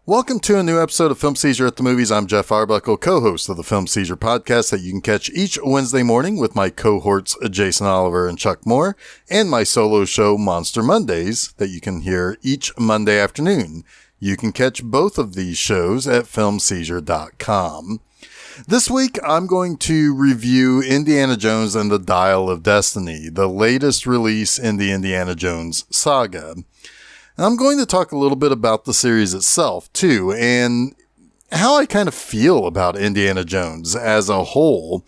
Welcome to a new episode of Film Seizure at the Movies. I'm Geoff Arbuckle, co-host of the Film Seizure podcast that you can catch each Wednesday morning with my cohorts Jason Oliver and Chuck Moore, and my solo show Monster Mondays that you can hear each Monday afternoon. You can catch both of these shows at filmseizure.com. This week, I'm going to review Indiana Jones and the Dial of Destiny, the latest release in the Indiana Jones saga. And I'm going to talk a little bit about the series itself, too, and how I kind of feel about Indiana Jones as a whole.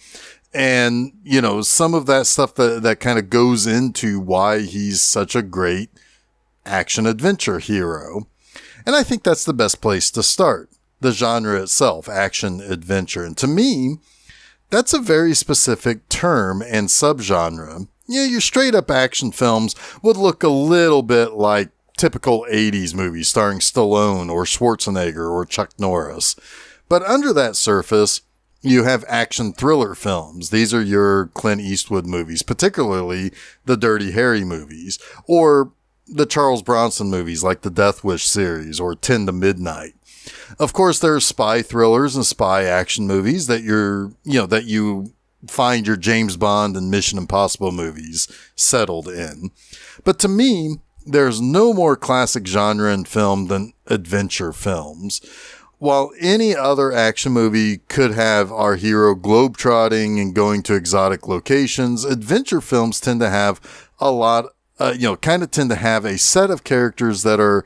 And, you know, some of that stuff that kind of goes into why he's such a great action-adventure hero. And I think that's the best place to start. The genre itself, action-adventure. And to me, that's a very specific term and subgenre. Yeah, your straight-up action films would look a little bit like typical 80s movies starring Stallone or Schwarzenegger or Chuck Norris. But under that surface, you have action thriller films. These are your Clint Eastwood movies, particularly the Dirty Harry movies, or the Charles Bronson movies like the Death Wish series or 10 to Midnight. Of course, there are spy thrillers and spy action movies that you find your James Bond and Mission Impossible movies settled in. But to me, there's no more classic genre in film than adventure films. While any other action movie could have our hero globetrotting and going to exotic locations, adventure films tend to have tend to have a set of characters that are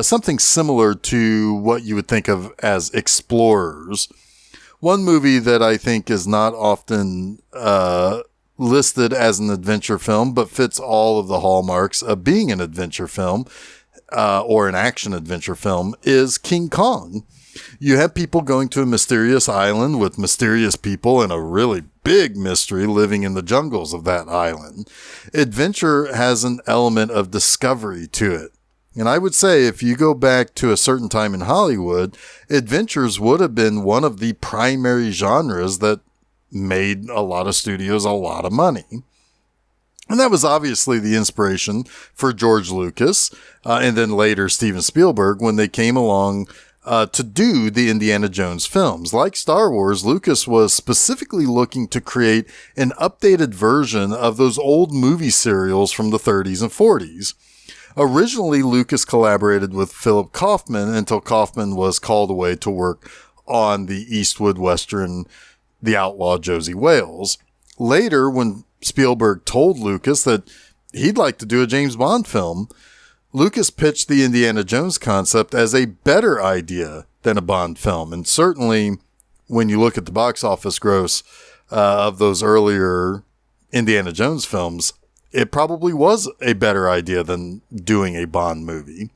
something similar to what you would think of as explorers. One movie that I think is not often listed as an adventure film, but fits all of the hallmarks of being an adventure film or an action adventure film is King Kong. You have people going to a mysterious island with mysterious people and a really big mystery living in the jungles of that island. Adventure has an element of discovery to it. And I would say if you go back to a certain time in Hollywood, adventures would have been one of the primary genres that made a lot of studios a lot of money. And that was obviously the inspiration for George Lucas and then later Steven Spielberg when they came along to do the Indiana Jones films. Like Star Wars, Lucas was specifically looking to create an updated version of those old movie serials from the 30s and 40s. Originally, Lucas collaborated with Philip Kaufman until Kaufman was called away to work on the Eastwood Western The Outlaw Josie Wales. Later, when Spielberg told Lucas that he'd like to do a James Bond film, Lucas pitched the Indiana Jones concept as a better idea than a Bond film. And certainly, when you look at the box office gross of those earlier Indiana Jones films, it probably was a better idea than doing a Bond movie.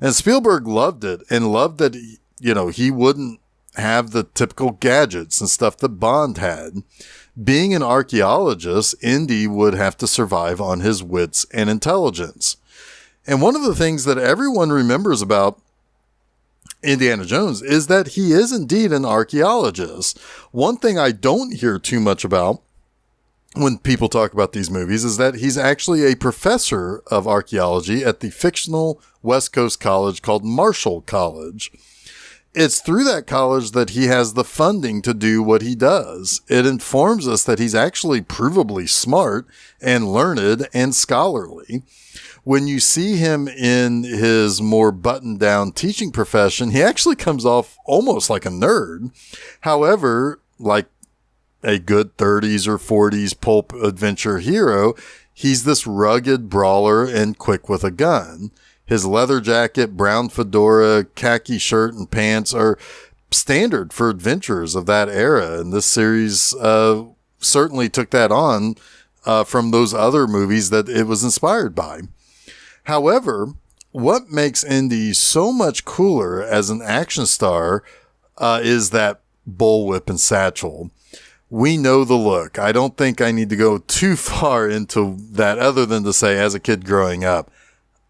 And Spielberg loved it and loved that, he wouldn't have the typical gadgets and stuff that Bond had. Being an archaeologist, Indy would have to survive on his wits and intelligence. And one of the things that everyone remembers about Indiana Jones is that he is indeed an archaeologist. One thing I don't hear too much about when people talk about these movies is that he's actually a professor of archaeology at the fictional West Coast college called Marshall College. It's through that college that he has the funding to do what he does. It informs us that he's actually provably smart and learned and scholarly. When you see him in his more buttoned-down teaching profession, he actually comes off almost like a nerd. However, like a good 30s or 40s pulp adventure hero, he's this rugged brawler and quick with a gun. His leather jacket, brown fedora, khaki shirt, and pants are standard for adventurers of that era. And this series certainly took that on from those other movies that it was inspired by. However, what makes Indy so much cooler as an action star is that bullwhip and satchel. We know the look. I don't think I need to go too far into that other than to say, as a kid growing up,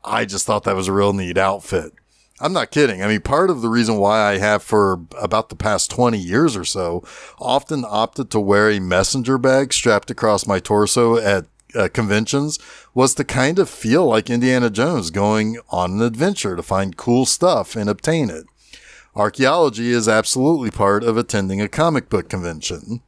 I just thought that was a real neat outfit. I'm not kidding. I mean, part of the reason why I have for about the past 20 years or so often opted to wear a messenger bag strapped across my torso at conventions was to kind of feel like Indiana Jones going on an adventure to find cool stuff and obtain it. Archaeology is absolutely part of attending a comic book convention.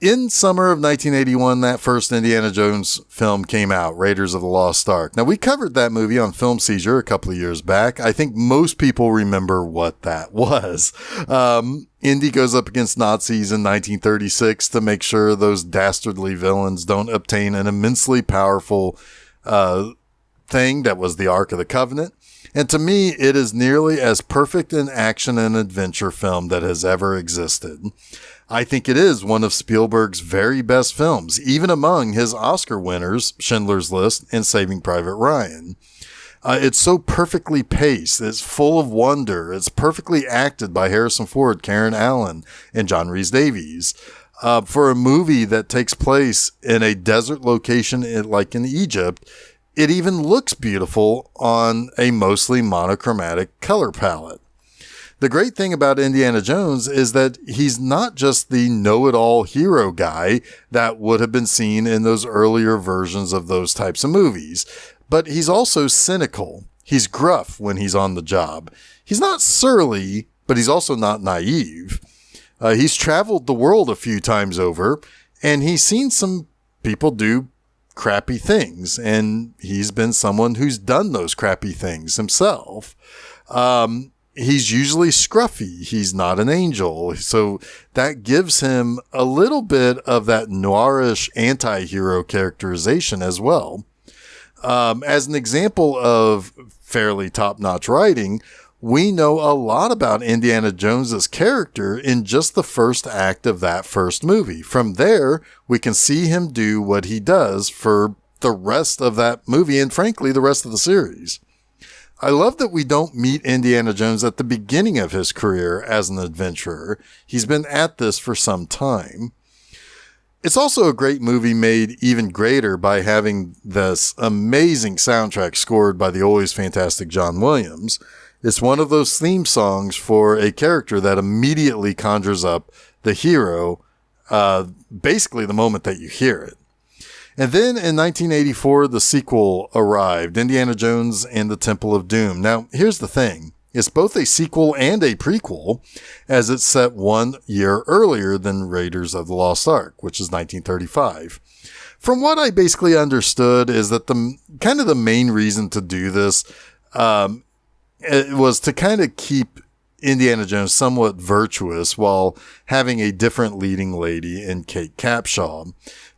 In summer of 1981, that first Indiana Jones film came out, Raiders of the Lost Ark. Now, we covered that movie on Film Seizure a couple of years back. I think most people remember what that was. Indy goes up against Nazis in 1936 to make sure those dastardly villains don't obtain an immensely powerful thing that was the Ark of the Covenant. And to me, it is nearly as perfect an action and adventure film that has ever existed. I think it is one of Spielberg's very best films, even among his Oscar winners, Schindler's List and Saving Private Ryan. It's so perfectly paced. It's full of wonder. It's perfectly acted by Harrison Ford, Karen Allen, and John Rhys-Davies. For a movie that takes place in a desert location like in Egypt, it even looks beautiful on a mostly monochromatic color palette. The great thing about Indiana Jones is that he's not just the know-it-all hero guy that would have been seen in those earlier versions of those types of movies, but he's also cynical. He's gruff when he's on the job. He's not surly, but he's also not naive. He's traveled the world a few times over, and he's seen some people do crappy things, and he's been someone who's done those crappy things himself. He's usually scruffy. He's not an angel. So that gives him a little bit of that noirish anti-hero characterization as well. As an example of fairly top-notch writing, we know a lot about Indiana Jones's character in just the first act of that first movie. From there, we can see him do what he does for the rest of that movie and, frankly, the rest of the series. I love that we don't meet Indiana Jones at the beginning of his career as an adventurer. He's been at this for some time. It's also a great movie made even greater by having this amazing soundtrack scored by the always fantastic John Williams. It's one of those theme songs for a character that immediately conjures up the hero, basically the moment that you hear it. And then in 1984, the sequel arrived, Indiana Jones and the Temple of Doom. Now, here's the thing. It's both a sequel and a prequel, as it's set 1 year earlier than Raiders of the Lost Ark, which is 1935. From what I basically understood is that the main reason to do this it was to kind of keep Indiana Jones somewhat virtuous while having a different leading lady in Kate Capshaw.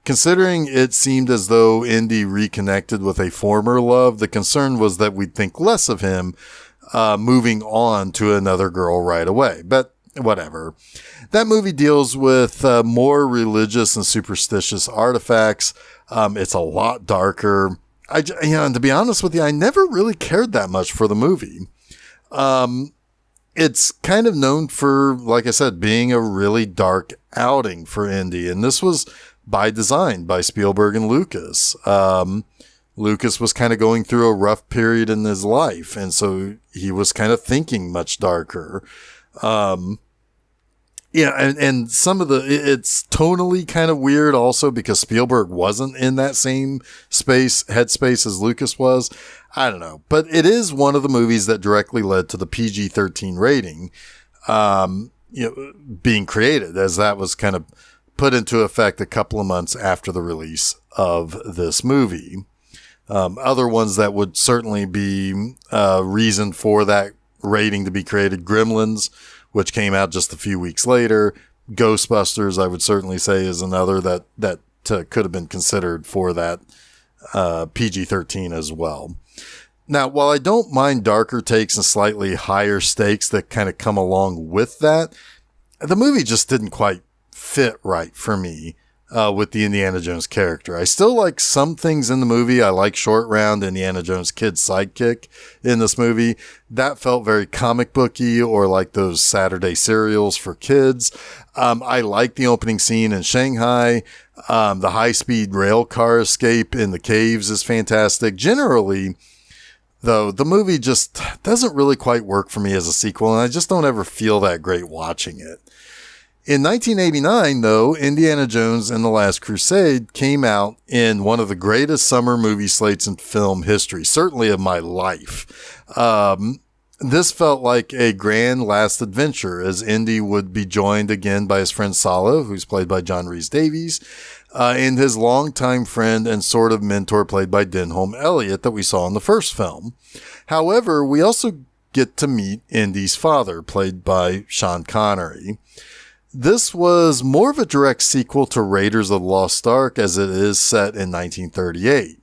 Considering it seemed as though Indy reconnected with a former love, the concern was that we'd think less of him moving on to another girl right away. But whatever. That movie deals with more religious and superstitious artifacts. It's a lot darker. And to be honest with you, I never really cared that much for the movie. It's kind of known for, like I said, being a really dark outing for Indy. And this was by design by Spielberg and Lucas. Lucas was kind of going through a rough period in his life, and so he was kind of thinking much darker. And some of it's tonally kind of weird also because Spielberg wasn't in that same headspace as Lucas was. I don't know, but it is one of the movies that directly led to the PG-13 rating, being created, as that was kind of put into effect a couple of months after the release of this movie. Other ones that would certainly be reason for that rating to be created: Gremlins, which came out just a few weeks later. Ghostbusters, I would certainly say, is another that could have been considered for that PG-13 as well. Now, while I don't mind darker takes and slightly higher stakes that kind of come along with that, the movie just didn't quite fit right for me with the Indiana Jones character. I still like some things in the movie. I like Short Round, Indiana Jones' kid sidekick in this movie. That felt very comic booky, or like those Saturday serials for kids. I like the opening scene in Shanghai. The high-speed rail car escape in the caves is fantastic. Generally, though, the movie just doesn't really quite work for me as a sequel, and I just don't ever feel that great watching it. In 1989, though, Indiana Jones and the Last Crusade came out in one of the greatest summer movie slates in film history, certainly of my life. This felt like a grand last adventure, as Indy would be joined again by his friend Salo, who's played by John Rhys-Davies, and his longtime friend and sort of mentor played by Denholm Elliott that we saw in the first film. However, we also get to meet Indy's father, played by Sean Connery. This was more of a direct sequel to Raiders of the Lost Ark, as it is set in 1938.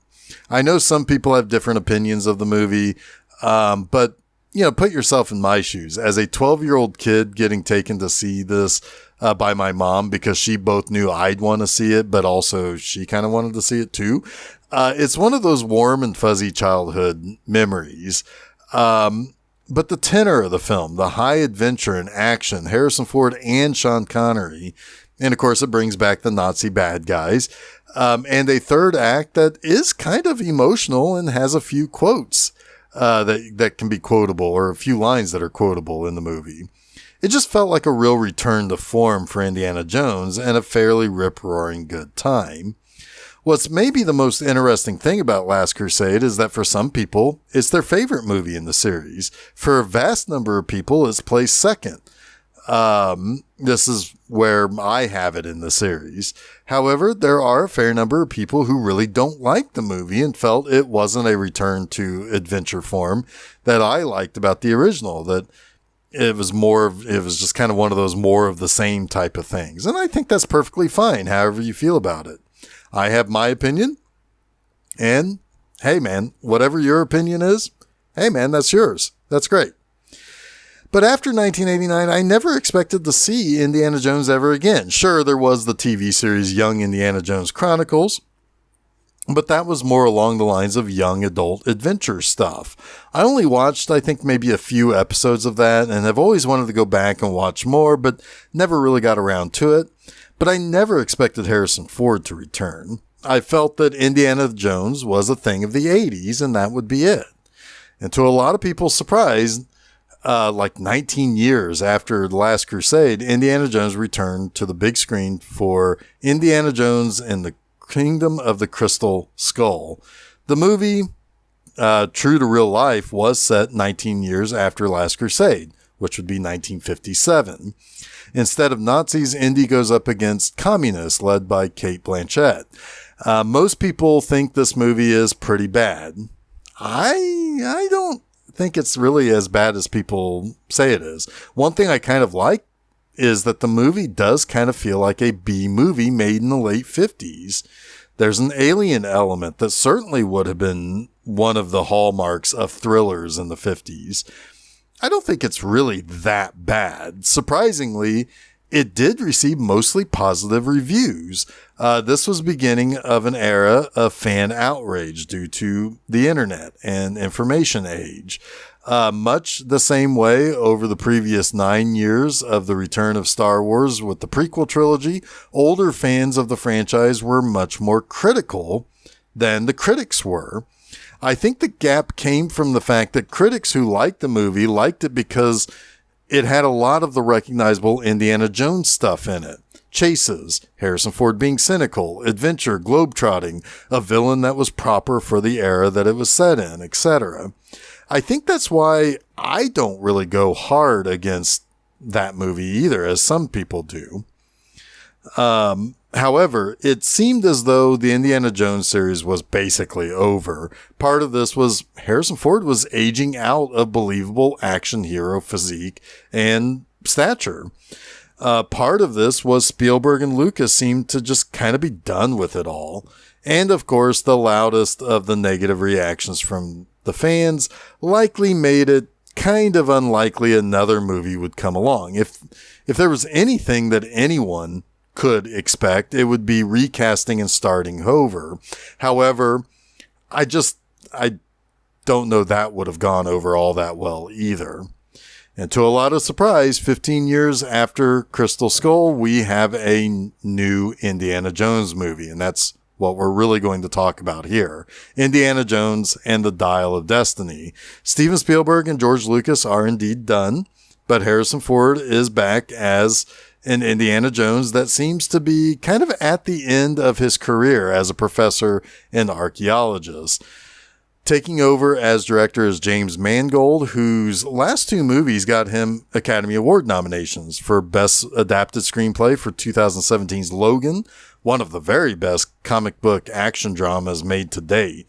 I know some people have different opinions of the movie, but put yourself in my shoes. As a 12-year-old kid getting taken to see this by my mom because she both knew I'd want to see it, but also she kind of wanted to see it too. It's one of those warm and fuzzy childhood memories. But the tenor of the film, the high adventure and action, Harrison Ford and Sean Connery, and of course it brings back the Nazi bad guys, and a third act that is kind of emotional and has a few quotes that can be quotable, or a few lines that are quotable in the movie. It just felt like a real return to form for Indiana Jones and a fairly rip-roaring good time. What's maybe the most interesting thing about Last Crusade is that for some people, it's their favorite movie in the series. For a vast number of people, it's placed second. This is where I have it in the series. However, there are a fair number of people who really don't like the movie and felt it wasn't a return to adventure form that I liked about the original, that it was just kind of one of those more of the same type of things. And I think that's perfectly fine, however you feel about it. I have my opinion, and hey man, whatever your opinion is, hey man, that's yours. That's great. But after 1989, I never expected to see Indiana Jones ever again. Sure, there was the TV series Young Indiana Jones Chronicles, but that was more along the lines of young adult adventure stuff. I only watched, I think, maybe a few episodes of that, and have always wanted to go back and watch more, but never really got around to it. But I never expected Harrison Ford to return. I felt that Indiana Jones was a thing of the 80s, and that would be it. And to a lot of people's surprise, like 19 years after The Last Crusade, Indiana Jones returned to the big screen for Indiana Jones and the Kingdom of the Crystal Skull. The movie, true to real life, was set 19 years after Last Crusade, which would be 1957. Instead of Nazis, Indy goes up against communists led by Cate Blanchett. Most people think this movie is pretty bad. I don't think it's really as bad as people say it is. One thing I kind of like is that the movie does kind of feel like a B movie made in the late 50s. There's an alien element that certainly would have been one of the hallmarks of thrillers in the 50s. I don't think it's really that bad. Surprisingly, it did receive mostly positive reviews. This was beginning of an era of fan outrage due to the internet and information age. Much the same way over the previous 9 years of the return of Star Wars with the prequel trilogy, older fans of the franchise were much more critical than the critics were. I think the gap came from the fact that critics who liked the movie liked it because it had a lot of the recognizable Indiana Jones stuff in it. Chases, Harrison Ford being cynical, adventure, globetrotting, a villain that was proper for the era that it was set in, etc. I think that's why I don't really go hard against that movie either, as some people do. However, it seemed as though the Indiana Jones series was basically over. Part of this was Harrison Ford was aging out of believable action hero physique and stature. Part of this was Spielberg and Lucas seemed to just kind of be done with it all. And of course, the loudest of the negative reactions from the fans likely made it kind of unlikely another movie would come along. If there was anything that anyone could expect, it would be recasting and starting over. However, I don't know that would have gone over all that well either. And to a lot of surprise, 15 years after Crystal Skull, we have a new Indiana Jones movie, and that's what we're really going to talk about here. Indiana Jones and the Dial of Destiny. Steven Spielberg and George Lucas are indeed done, but Harrison Ford is back as an Indiana Jones that seems to be kind of at the end of his career as a professor and archaeologist. Taking over as director is James Mangold, whose last two movies got him Academy Award nominations for Best Adapted Screenplay for 2017's Logan, one of the very best comic book action dramas made to date,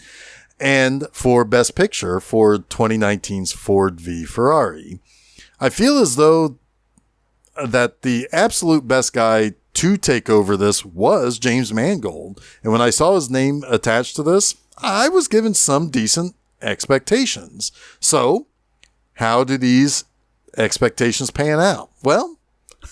and for Best Picture for 2019's Ford v. Ferrari. I feel as though that the absolute best guy to take over this was James Mangold, and when I saw his name attached to this, I was given some decent expectations. So, how do these expectations pan out? Well,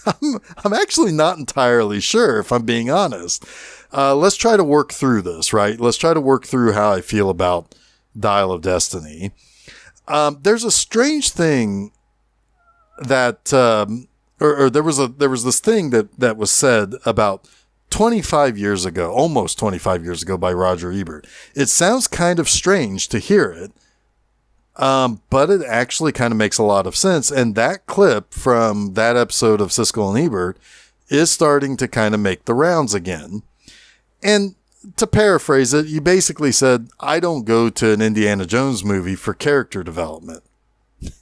I'm actually not entirely sure, if I'm being honest. Let's try to work through this, right? Let's try to work through how I feel about Dial of Destiny. There's a strange thing that, or there was this thing that was said about 25 years ago, almost 25 years ago, by Roger Ebert. It sounds kind of strange to hear it, but it actually kind of makes a lot of sense. And that clip from that episode of Siskel and Ebert is starting to kind of make the rounds again. And to paraphrase it, you basically said, I don't go to an Indiana Jones movie for character development.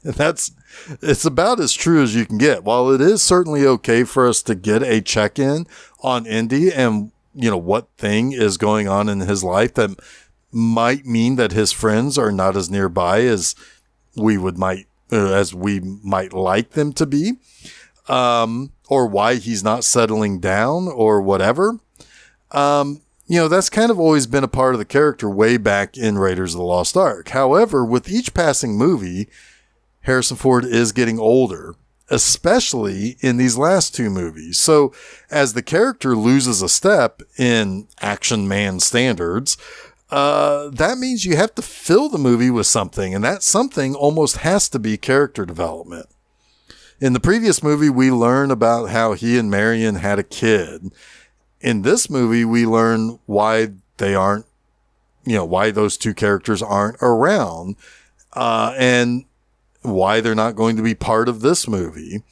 It's about as true as you can get. While it is certainly okay for us to get a check-in on Indy and, what thing is going on in his life that might mean that his friends are not as nearby as we might like them to be, or why he's not settling down or whatever. That's kind of always been a part of the character way back in Raiders of the Lost Ark. However, with each passing movie, Harrison Ford is getting older, especially in these last two movies. So as the character loses a step in action man standards, that means you have to fill the movie with something, and that something almost has to be character development. In the previous movie, we learn about how he and Marion had a kid. In this movie, we learn why they aren't, why those two characters aren't around, and why they're not going to be part of this movie.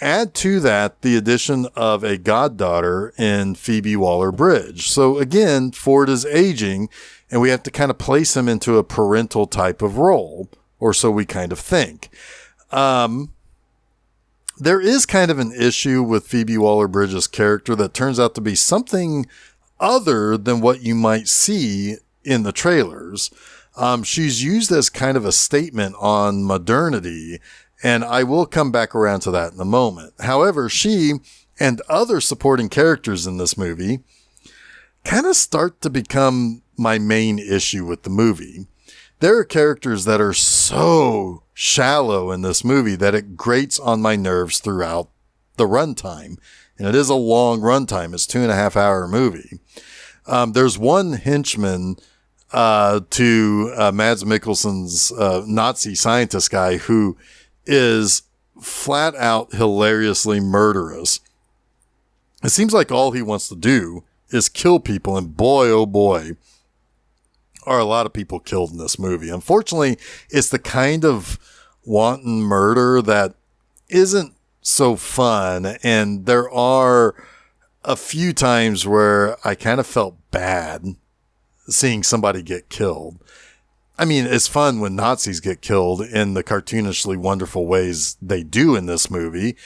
Add to that the addition of a goddaughter in Phoebe Waller-Bridge. So again, Ford is aging, and we have to kind of place him into a parental type of role, or so we kind of think. There is kind of an issue with Phoebe Waller-Bridge's character that turns out to be something other than what you might see in the trailers. She's used as kind of a statement on modernity, and I will come back around to that in a moment. However, she and other supporting characters in this movie kind of start to become my main issue with the movie. There are characters that are so shallow in this movie that it grates on my nerves throughout the runtime. And it is a long runtime. It's 2.5 hour movie. There's one henchman to Mads Mikkelsen's Nazi scientist guy who is flat out hilariously murderous. It seems like all he wants to do is kill people, and boy, oh boy, are a lot of people killed in this movie. Unfortunately, it's the kind of wanton murder that isn't so fun, and there are a few times where I kind of felt bad seeing somebody get killed. I mean, it's fun when Nazis get killed in the cartoonishly wonderful ways they do in this movie,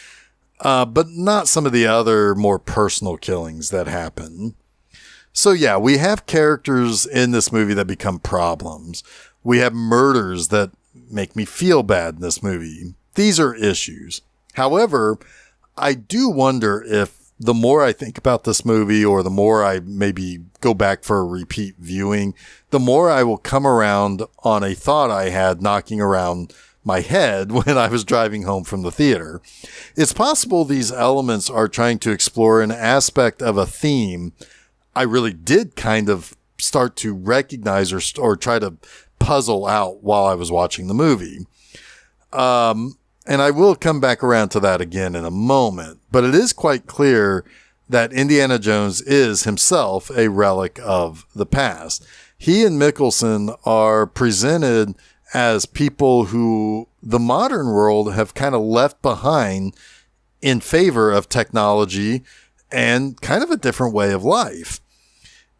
but not some of the other more personal killings that happen. So yeah, we have characters in this movie that become problems. We have murders that make me feel bad in this movie. These are issues. However, I do wonder if the more I think about this movie, or the more I maybe go back for a repeat viewing, the more I will come around on a thought I had knocking around my head when I was driving home from the theater. It's possible these elements are trying to explore an aspect of a theme I really did kind of start to recognize or try to puzzle out while I was watching the movie. And I will come back around to that again in a moment, but it is quite clear that Indiana Jones is himself a relic of the past. He and Mikkelsen are presented as people who the modern world have kind of left behind in favor of technology and kind of a different way of life.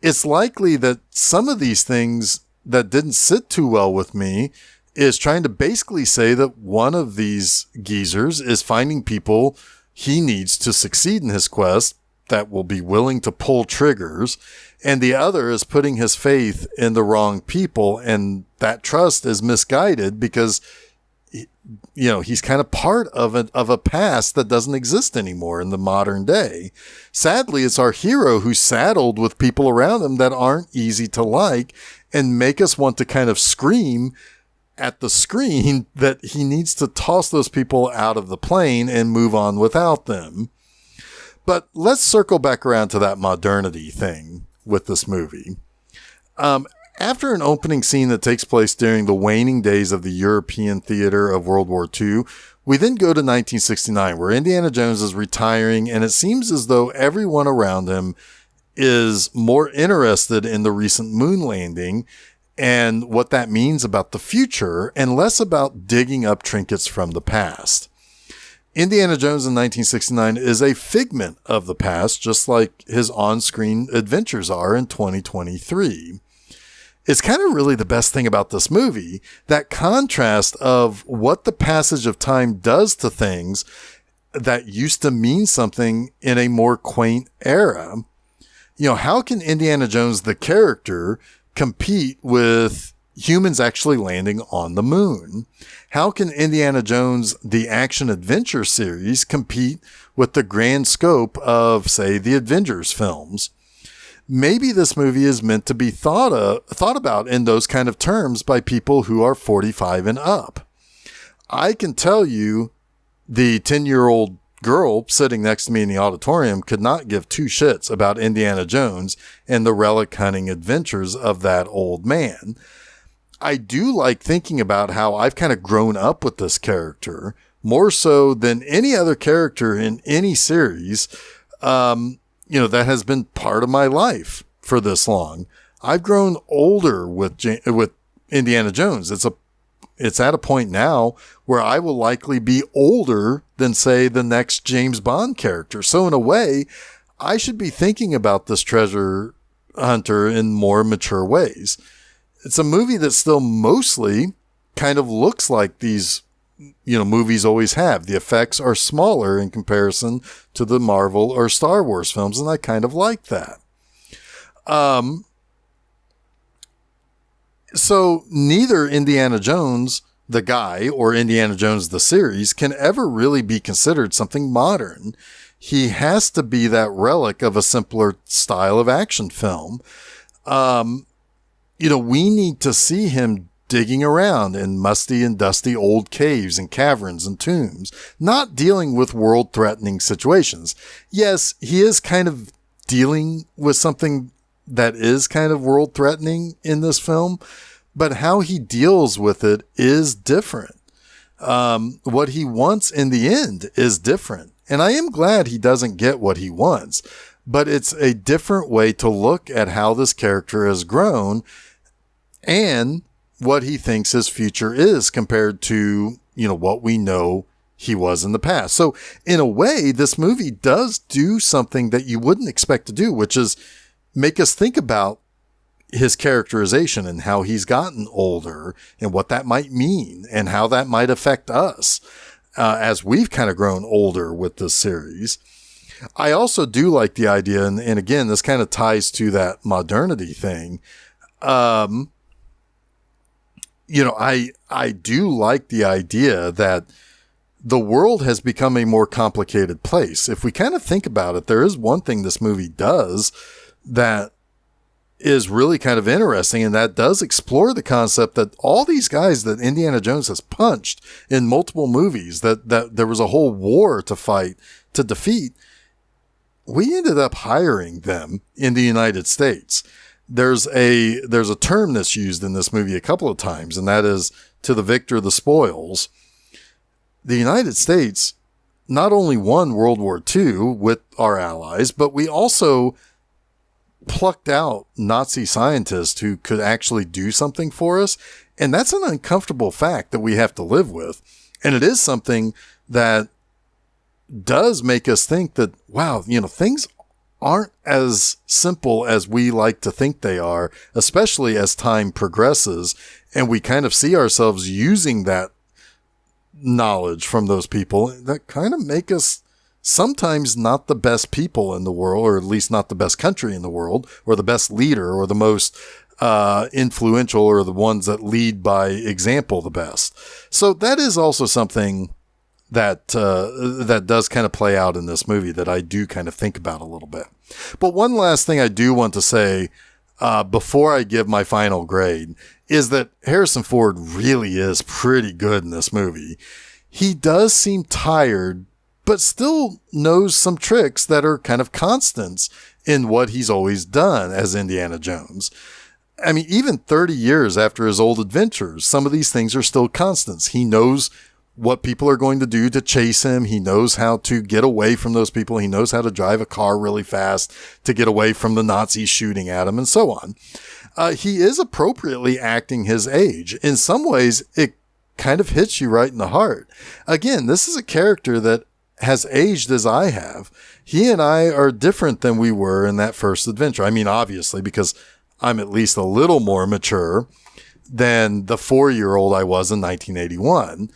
It's likely that some of these things that didn't sit too well with me is trying to basically say that one of these geezers is finding people he needs to succeed in his quest that will be willing to pull triggers, and the other is putting his faith in the wrong people, and that trust is misguided because he's kind of part of a past that doesn't exist anymore in the modern day. Sadly, it's our hero who's saddled with people around him that aren't easy to like and make us want to kind of scream at the screen that he needs to toss those people out of the plane and move on without them. But let's circle back around to that modernity thing with this movie. After an opening scene that takes place during the waning days of the European theater of World War II, we then go to 1969, where Indiana Jones is retiring, and it seems as though everyone around him is more interested in the recent moon landing and what that means about the future, and less about digging up trinkets from the past. Indiana Jones in 1969 is a figment of the past, just like his on-screen adventures are in 2023. It's kind of really the best thing about this movie, that contrast of what the passage of time does to things that used to mean something in a more quaint era. How can Indiana Jones, the character, compete with humans actually landing on the moon? How can Indiana Jones, the action-adventure series, compete with the grand scope of, say, the Avengers films? Maybe this movie is meant to be thought about in those kind of terms by people who are 45 and up. I can tell you the 10-year-old girl sitting next to me in the auditorium could not give two shits about Indiana Jones and the relic hunting adventures of that old man. I do like thinking about how I've kind of grown up with this character more so than any other character in any series, that has been part of my life for this long. I've grown older with Indiana Jones. It's at a point now where I will likely be older than, say, the next James Bond character. So in a way, I should be thinking about this treasure hunter in more mature ways. It's a movie that still mostly kind of looks like these, movies always have. The effects are smaller in comparison to the Marvel or Star Wars films, and I kind of like that. So neither Indiana Jones, the guy, or Indiana Jones, the series, can ever really be considered something modern. He has to be that relic of a simpler style of action film. We need to see him digging around in musty and dusty old caves and caverns and tombs, not dealing with world-threatening situations. Yes, he is kind of dealing with something that is kind of world-threatening in this film, but how he deals with it is different. What he wants in the end is different. And I am glad he doesn't get what he wants, but it's a different way to look at how this character has grown and what he thinks his future is compared to, what we know he was in the past. So in a way, this movie does do something that you wouldn't expect to do, which is make us think about his characterization and how he's gotten older and what that might mean and how that might affect us as we've kind of grown older with this series. I also do like the idea, and again, this kind of ties to that modernity thing. I do like the idea that the world has become a more complicated place. If we kind of think about it, there is one thing this movie does that is really kind of interesting, and that does explore the concept that all these guys that Indiana Jones has punched in multiple movies, that there was a whole war to fight, to defeat, we ended up hiring them in the United States. There's a term that's used in this movie a couple of times, and that is to the victor, the spoils. The United States not only won World War II with our allies, but we also plucked out Nazi scientists who could actually do something for us. And that's an uncomfortable fact that we have to live with. And it is something that does make us think that, wow, things aren't as simple as we like to think they are, especially as time progresses and we kind of see ourselves using that knowledge from those people that kind of make us sometimes not the best people in the world, or at least not the best country in the world, or the best leader, or the most influential, or the ones that lead by example the best. So that is also something that that does kind of play out in this movie that I do kind of think about a little bit. But one last thing I do want to say before I give my final grade is that Harrison Ford really is pretty good in this movie. He does seem tired, but still knows some tricks that are kind of constants in what he's always done as Indiana Jones. I mean, even 30 years after his old adventures, some of these things are still constants. He knows what people are going to do to chase him. He knows how to get away from those people. He knows how to drive a car really fast to get away from the Nazis shooting at him and so on. He is appropriately acting his age. In some ways, it kind of hits you right in the heart. Again, this is a character that has aged as I have. He and I are different than we were in that first adventure. I mean, obviously, because I'm at least a little more mature than the 4-year-old I was in 1981.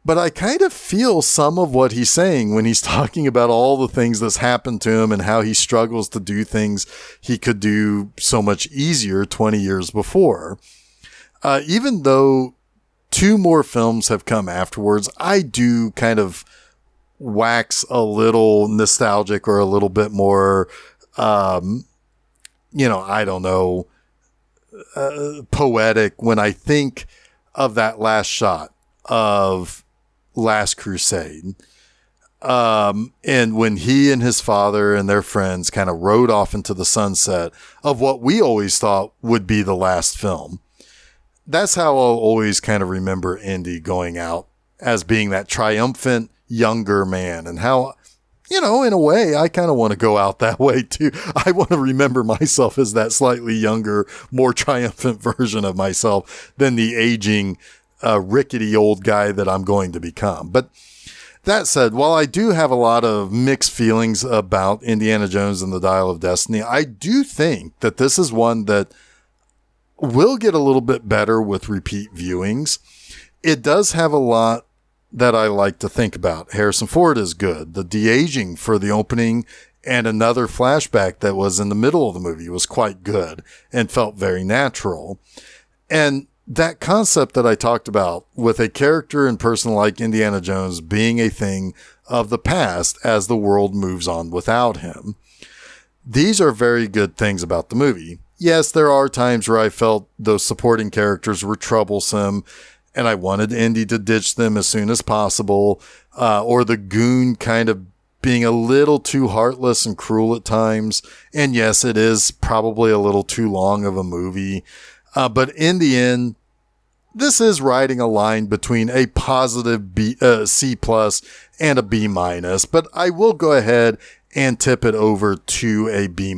But I kind of feel some of what he's saying when he's talking about all the things that's happened to him and how he struggles to do things he could do so much easier 20 years before. Even though 2 more films have come afterwards, I do kind of wax a little nostalgic or a little bit more, I don't know, poetic when I think of that last shot of Last Crusade. And when he and his father and their friends kind of rode off into the sunset of what we always thought would be the last film. That's how I'll always kind of remember Indy going out as being that triumphant younger man, and how, in a way, I kind of want to go out that way too. I want to remember myself as that slightly younger, more triumphant version of myself than the aging, rickety old guy that I'm going to become. But that said, while I do have a lot of mixed feelings about Indiana Jones and the Dial of Destiny, I do think that this is one that will get a little bit better with repeat viewings. It does have a lot that I like to think about. Harrison Ford is good. The de-aging for the opening and another flashback that was in the middle of the movie was quite good and felt very natural. And that concept that I talked about with a character and person like Indiana Jones being a thing of the past as the world moves on without him. These are very good things about the movie. Yes, there are times where I felt those supporting characters were troublesome and I wanted Indy to ditch them as soon as possible, or the goon kind of being a little too heartless and cruel at times. And yes, it is probably a little too long of a movie. But in the end, this is riding a line between a positive C+ and a B-. But I will go ahead and tip it over to a B-.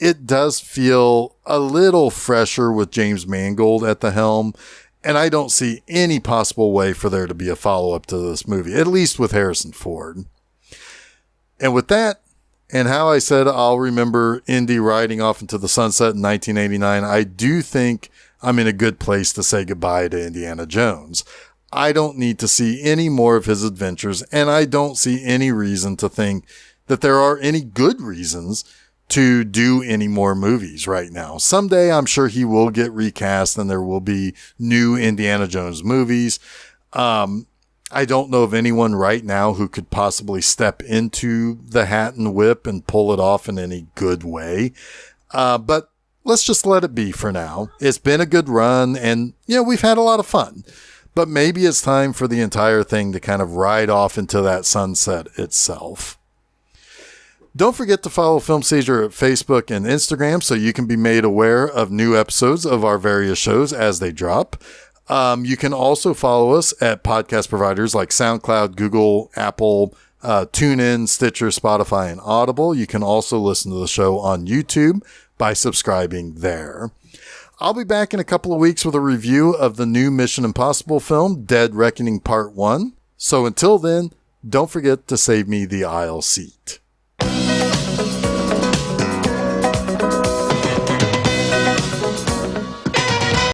It does feel a little fresher with James Mangold at the helm. And I don't see any possible way for there to be a follow-up to this movie, at least with Harrison Ford. And with that, and how I said I'll remember Indy riding off into the sunset in 1989, I do think I'm in a good place to say goodbye to Indiana Jones. I don't need to see any more of his adventures, and I don't see any reason to think that there are any good reasons to do any more movies right now. Someday I'm sure he will get recast and there will be new Indiana Jones movies. I don't know of anyone right now who could possibly step into the hat and whip and pull it off in any good way. But let's just let it be for now. It's been a good run and, we've had a lot of fun. But maybe it's time for the entire thing to kind of ride off into that sunset itself. Don't forget to follow Film Seizure at Facebook and Instagram so you can be made aware of new episodes of our various shows as they drop. You can also follow us at podcast providers like SoundCloud, Google, Apple, TuneIn, Stitcher, Spotify, and Audible. You can also listen to the show on YouTube by subscribing there. I'll be back in a couple of weeks with a review of the new Mission Impossible film, Dead Reckoning Part 1. So until then, don't forget to save me the aisle seat.